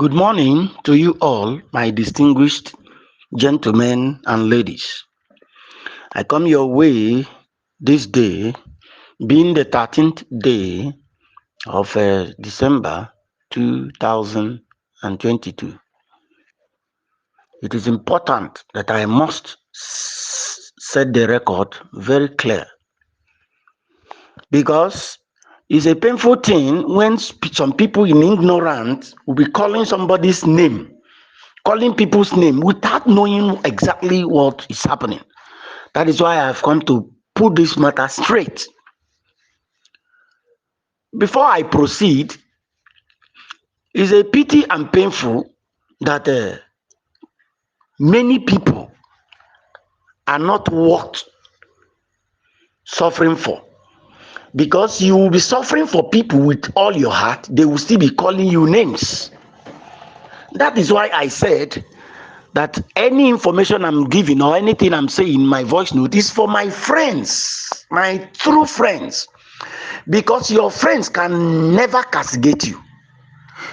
Good morning to you all, my distinguished gentlemen and ladies. I come your way this day, being the 13th day of December 2022. It is important that I must set the record very clear because it's a painful thing when some people in ignorance will be calling somebody's name, calling people's name without knowing exactly what is happening. That is why I've come to put this matter straight. Before I proceed, it's a pity and painful that many people are not worth suffering for. Because you will be suffering for people with all your heart, they will still be calling you names. That is why I said that any information I'm giving or anything I'm saying in my voice note is for my friends, my true friends. Because your friends can never castigate you.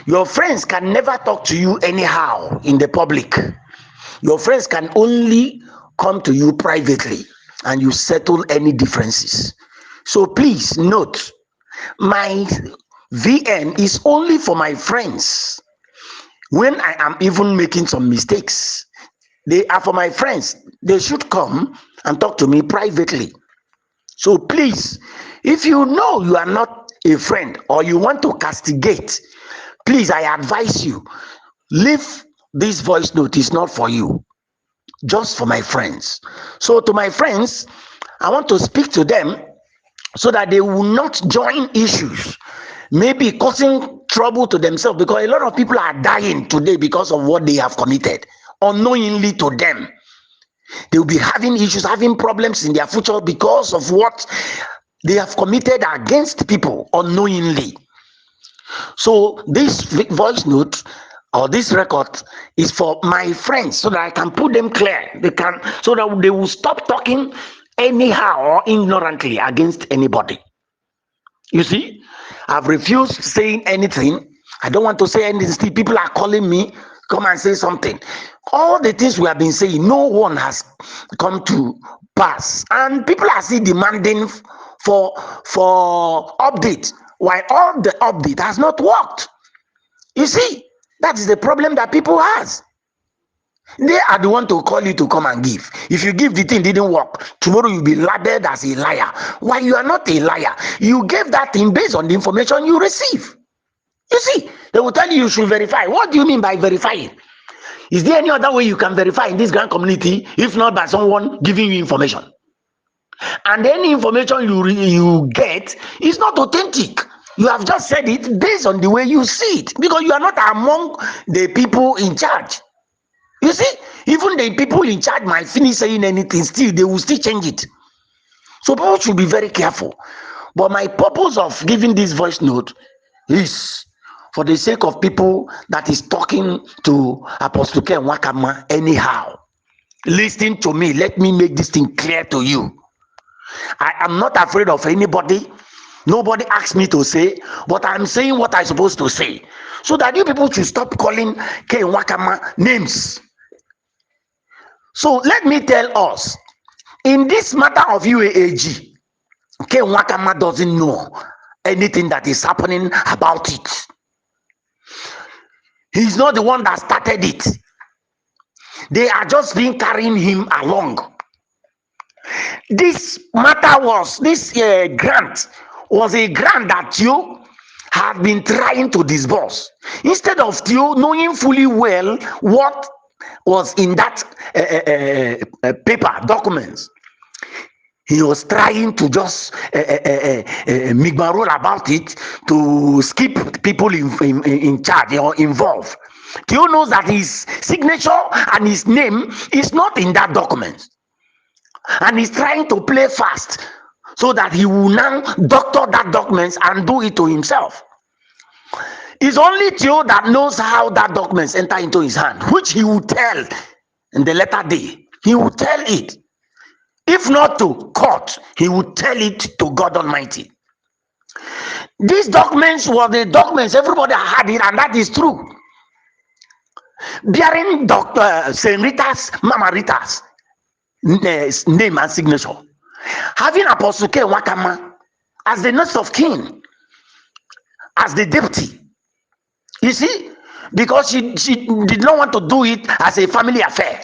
Your friends can never talk to you anyhow in the public. Your friends can only come to you privately and you settle any differences. So please note, my VN is only for my friends. When I am even making some mistakes, they are for my friends. They should come and talk to me privately. So please, if you know you are not a friend or you want to castigate, please, I advise you, leave this voice note. Is not for you, just for my friends. So to my friends, I want to speak to them so that they will not join issues, maybe causing trouble to themselves, because a lot of people are dying today because of what they have committed unknowingly to them. They will be having issues, having problems in their future because of what they have committed against people unknowingly. So this voice note or this record is for my friends so that I can put them clear. They can, so that they will stop talking anyhow or ignorantly against anybody. You see, I've refused saying anything. I don't want to say anything. Still, people are calling me, come and say something. All the things we have been saying, no one has come to pass, and people are still demanding for update. While all the update has not worked. You see, that is the problem that people has. They are the one to call you to come and give. If you give, the thing didn't work, tomorrow you'll be labeled as a liar. Why? You are not a liar. You gave that thing based on the information you receive. You see, they will tell you you should verify. What do you mean by verifying? Is there any other way you can verify in this grand community if not by someone giving you information? And any information you get is not authentic. You have just said it based on the way you see it, because you are not among the people in charge. You see, even the people in charge might finish saying anything, still they will still change it. So people should be very careful. But my purpose of giving this voice note is for the sake of people that is talking to Apostle Ken Wakama anyhow. Listen to me. Let me make this thing clear to you. I am not afraid of anybody. Nobody asked me to say, but I'm saying what I'm supposed to say. So that you people should stop calling Ken Wakama names. So let me tell us, in this matter of UAAG, Ken Wakama doesn't know anything that is happening about it. He's not the one that started it. They are just being carrying him along. This matter was, this grant was a grant that you have been trying to disburse. Instead of you knowing fully well what was in that paper, documents, he was trying to just migmarole about it to skip people in charge or involved. Theo knows that his signature and his name is not in that document, and he's trying to play fast so that he will now doctor that document and do it to himself. It's only Theo that knows how that documents enter into his hand, which he will tell in the latter day. He will tell it. If not to court, he will tell it to God Almighty. These documents were the documents, everybody had it, and that is true. bearing Dr. Saint Rita's, Mama Rita's name and signature, having Apostle K. Wakama as the next of kin, as the deputy. You see, because she did not want to do it as a family affair.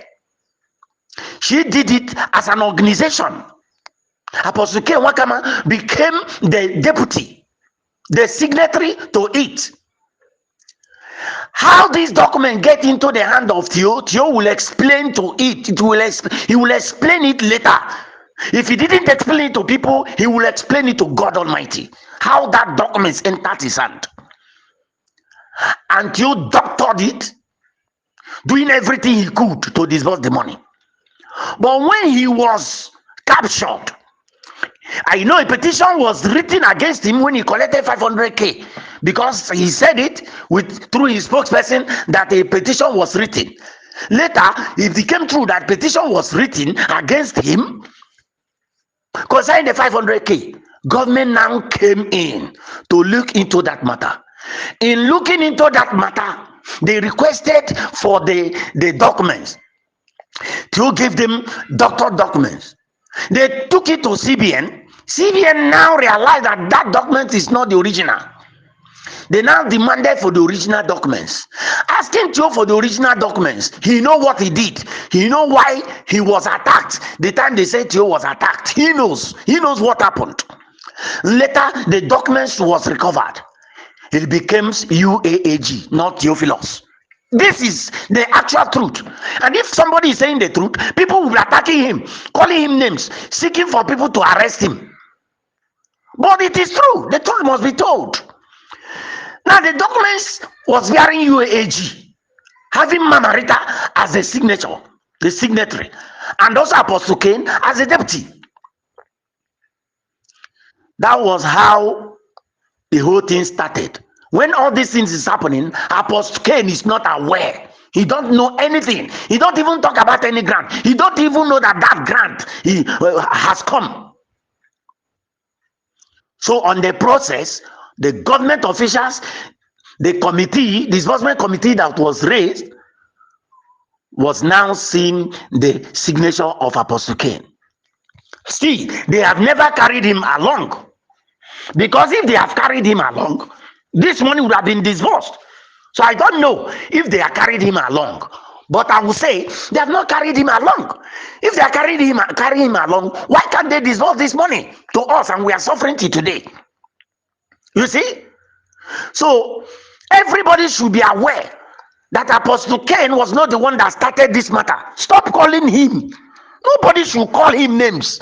She did it as an organization. Apostle K. Wakama became the deputy, the signatory to it. How this document get into the hand of Theo will explain to it. He will explain it later. If he didn't explain it to people, he will explain it to God Almighty. How that document entered his hand. And Theo doctored it, doing everything he could to disburse the money. But when he was captured, I know a petition was written against him when he collected 500k, because he said it through his spokesperson that a petition was written. Later, it became true that petition was written against him concerning the 500k. Government now came in to look into that matter. In looking into that matter, they requested for the documents. To give them documents. They took it to CBN. CBN now realized that that document is not the original. They now demanded for the original documents. Asking Joe for the original documents, he know what he did. He know why he was attacked. The time they said Joe was attacked, he knows what happened. Later, the documents was recovered. It becomes UAAG, not Theophilus. This is the actual truth. And if somebody is saying the truth, people will be attacking him, calling him names, seeking for people to arrest him. But it is true. The truth must be told. Now, the documents was bearing UAAG, having Mama Rita as a signature, the signatory, and also Apostle Cain as a deputy. That was how the whole thing started. When all these things is happening, Apostle Cain is not aware. He don't know anything. He don't even talk about any grant. He don't even know that grant has come. So on the process, the government officials, the committee, disbursement committee that was raised, was now seeing the signature of Apostle Cain. See, they have never carried him along. Because if they have carried him along, this money would have been disbursed. So I don't know if they have carried him along. But I will say they have not carried him along. If they are carrying him along, why can't they disburse this money to us and we are suffering till today? You see? So everybody should be aware that Apostle Cain was not the one that started this matter. Stop calling him. Nobody should call him names.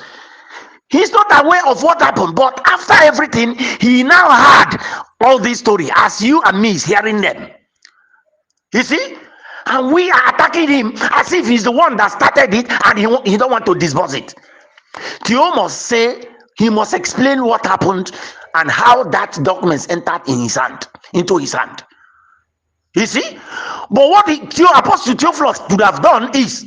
He's not aware of what happened, but after everything, he now heard all this story as you and me is hearing them. You see? And we are attacking him as if he's the one that started it and he don't want to disburse it. Theo must say, he must explain what happened and how that documents entered in his hand, into his hand. You see? But what Apostle Theophilus could have done is,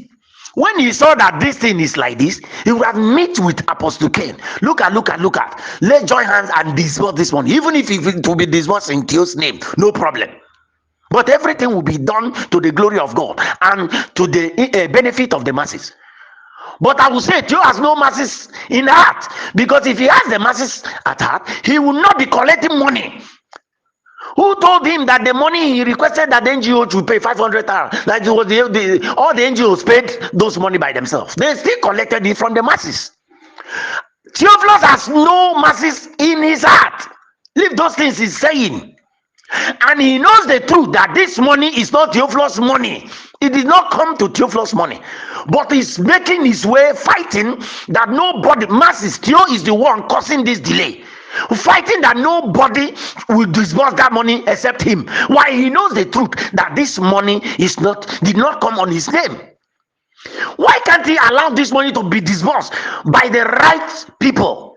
when he saw that this thing is like this, he would have met with Apostle Cain. Look at. Let's join hands and disburse this one. Even if it will be disbursed in Theo's name, no problem. But everything will be done to the glory of God and to the benefit of the masses. But I will say, Theo has no masses in heart. Because if he has the masses at heart, he will not be collecting money. Who told him that the money he requested that the NGO should pay 500,000? Like it was all the NGOs paid those money by themselves. They still collected it from the masses. Theophilus has no masses in his heart. Leave those things he's saying. And he knows the truth that this money is not Theophilus' money. It did not come to Theophilus' money. But he's making his way fighting that nobody, masses, Theo is the one causing this delay. Fighting that nobody will disburse that money except him. Why? He knows the truth that this money did not come on his name. Why can't he allow this money to be disbursed by the right people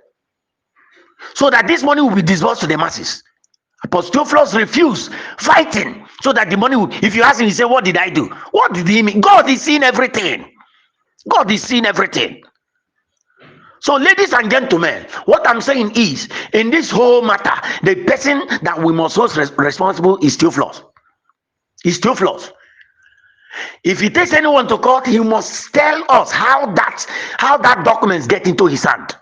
so that this money will be disbursed to the masses? Apostle Theophilus refused, fighting so that the money would. If you ask him, he said, what did I do? What did he mean? God is seeing everything. God is seeing everything. So, ladies and gentlemen, what I'm saying is, in this whole matter, the person that we must hold responsible is Theophilus. Is Theophilus. If he takes anyone to court, he must tell us how that documents get into his hand.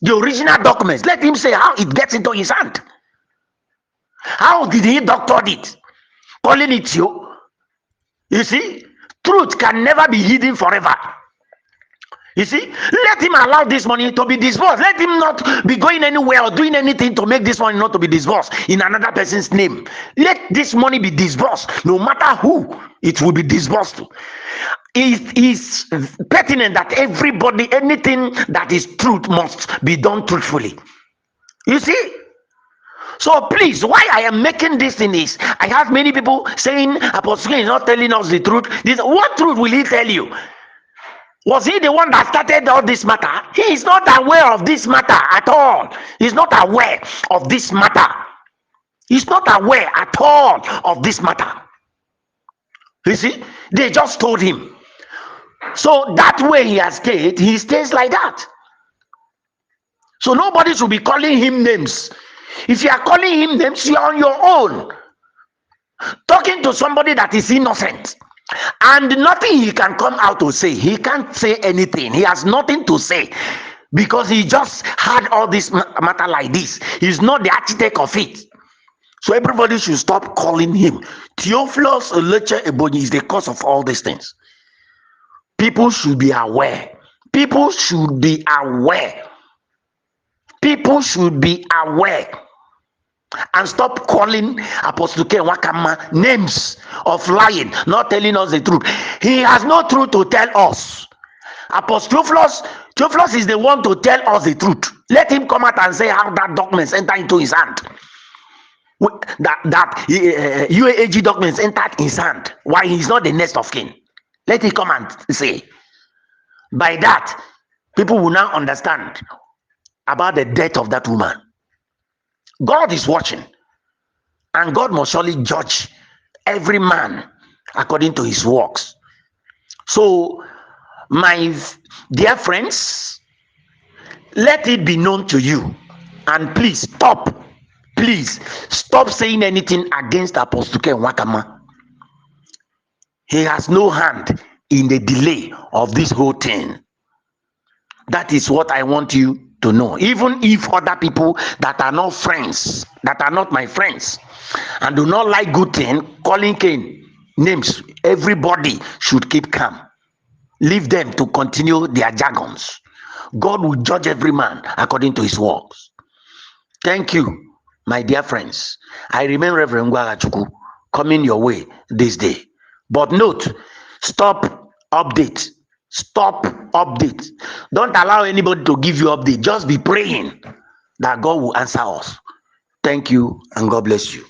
The original documents. Let him say how it gets into his hand. How did he doctor it? Calling it you. You see, truth can never be hidden forever. You see, let him allow this money to be disbursed. Let him not be going anywhere or doing anything to make this money not to be disbursed in another person's name. Let this money be disbursed, no matter who it will be disbursed to. It is pertinent that everybody, anything that is truth must be done truthfully. You see? So please, why I am making this thing is, I have many people saying Apostle is not telling us the truth. What truth will he tell you? Was he the one that started all this matter? He is not aware of this matter at all. He's not aware of this matter. He's not aware at all of this matter. You see, they just told him. So that way he stays like that. So nobody should be calling him names. If you are calling him names, you are on your own. Talking to somebody that is innocent. And nothing he can come out to say. He can't say anything. He has nothing to say. Because he just had all this matter like this. He's not the architect of it. So everybody should stop calling him. Theophilus Leche Ebonyi is the cause of all these things. People should be aware. People should be aware. People should be aware. And stop calling Apostle Ken Wakama names of lying, not telling us the truth. He has no truth to tell us. Apostle Theophilus is the one to tell us the truth. Let him come out and say how that documents enter into his hand. That UAAG documents entered his hand. Why he's not the next of kin. Let him come and say. By that, people will now understand about the death of that woman. God is watching, and God must surely judge every man according to his works. So, my dear friends, let it be known to you, and please stop saying anything against Apostle Ken Wakama. He has no hand in the delay of this whole thing. That is what I want you to know. Even if other people that are not friends, that are not my friends, and do not like good thing, calling Cain names, everybody should keep calm. Leave them to continue their jargons. God will judge every man according to his works. Thank you, my dear friends. I remain Reverend Gwagachuku, coming your way this day. But note, stop update. Stop update. Don't allow anybody to give you update. Just be praying that God will answer us. Thank you and God bless you.